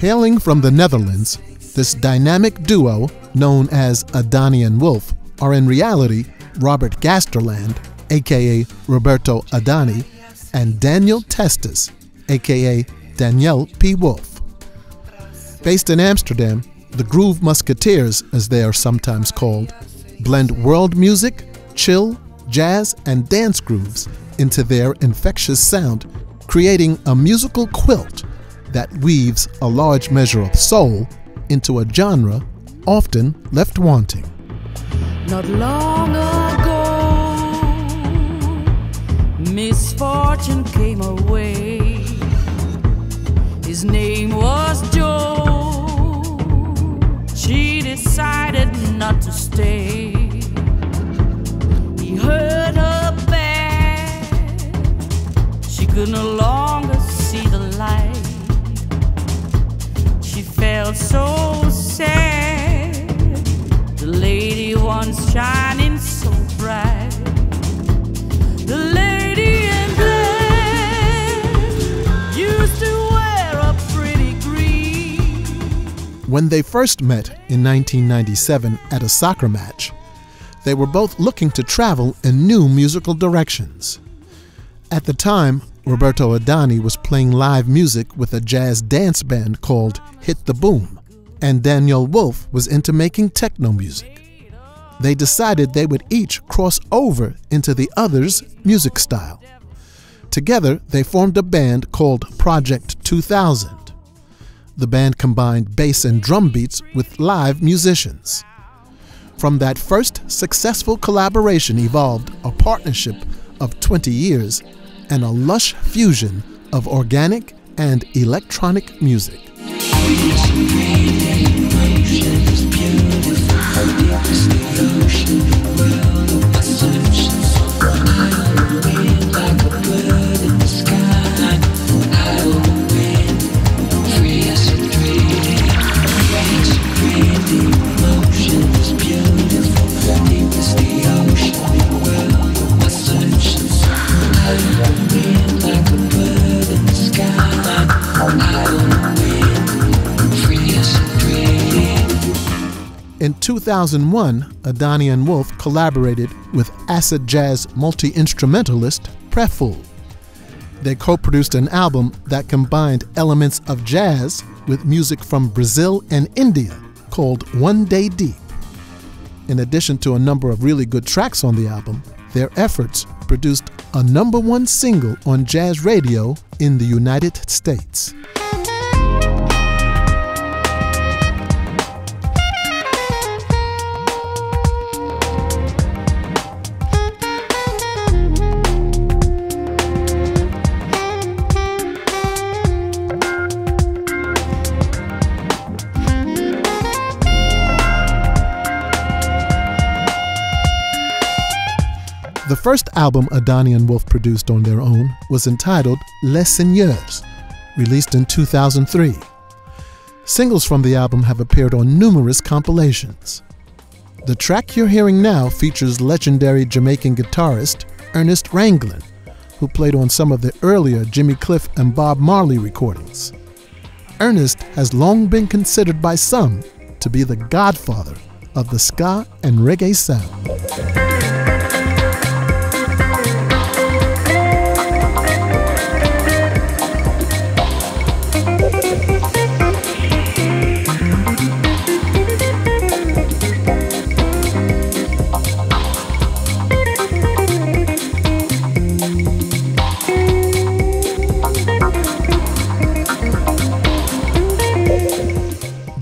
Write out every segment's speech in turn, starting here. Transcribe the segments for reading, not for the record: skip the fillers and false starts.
Hailing from the Netherlands, this dynamic duo, known as Adani and Wolf, are in reality Robert Gasterland, aka Roberto Adani, and Daniel Testis, aka Danielle P. Wolf. Based in Amsterdam, the Groove Musketeers, as they are sometimes called, blend world music, chill, jazz, and dance grooves into their infectious sound, creating a musical quilt that weaves a large measure of soul into a genre often left wanting. Not long ago, misfortune came her way. His name was Joe. She decided not to stay. He hurt her bad. She could no longer see the light. She felt so sad. The lady once shining so bright. The lady in black used to wear a pretty green. When they first met in 1997 at a soccer match, they were both looking to travel in new musical directions. At the time, Roberto Adani was playing live music with a jazz dance band called Hit the Boom, and Danielle Wolf was into making techno music. They decided they would each cross over into the other's music style. Together, they formed a band called Project 2000. The band combined bass and drum beats with live musicians. From that first successful collaboration evolved a partnership of 20 years and a lush fusion of organic and electronic music. In 2001, Adani and Wolf collaborated with acid jazz multi-instrumentalist Preful. They co-produced an album that combined elements of jazz with music from Brazil and India called One Day Deep. In addition to a number of really good tracks on the album, their efforts produced a #1 single on jazz radio in the United States. The first album Adani and Wolf produced on their own was entitled Les Seigneurs, released in 2003. Singles from the album have appeared on numerous compilations. The track you're hearing now features legendary Jamaican guitarist Ernest Ranglin, who played on some of the earlier Jimmy Cliff and Bob Marley recordings. Ernest has long been considered by some to be the godfather of the ska and reggae sound.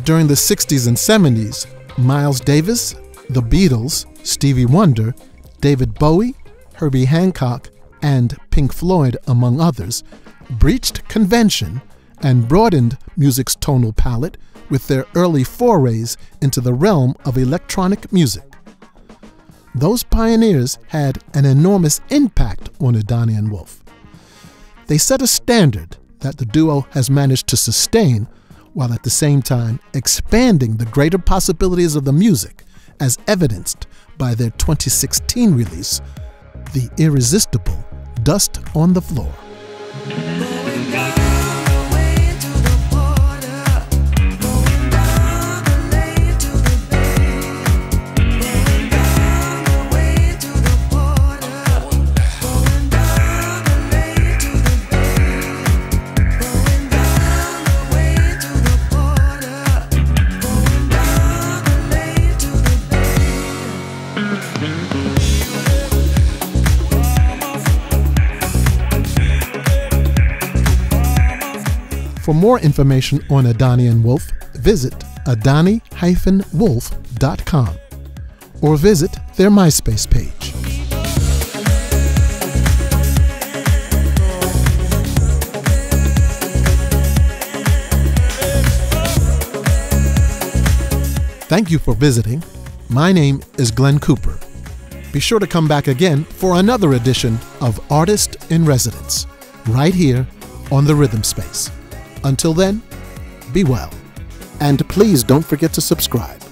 During the 60s and 70s, Miles Davis, The Beatles, Stevie Wonder, David Bowie, Herbie Hancock, and Pink Floyd, among others, breached convention and broadened music's tonal palette with their early forays into the realm of electronic music. Those pioneers had an enormous impact on Adani and Wolf. They set a standard that the duo has managed to sustain, while at the same time expanding the greater possibilities of the music, as evidenced by their 2016 release, the irresistible Dust on the Floor. Going all the way to the border. For more information on Adani and Wolf, visit adani-wolf.com or visit their MySpace page. Thank you for visiting. My name is Glenn Cooper. Be sure to come back again for another edition of Artist in Residence, right here on the Rhythm Space. Until then, be well. And please don't forget to subscribe.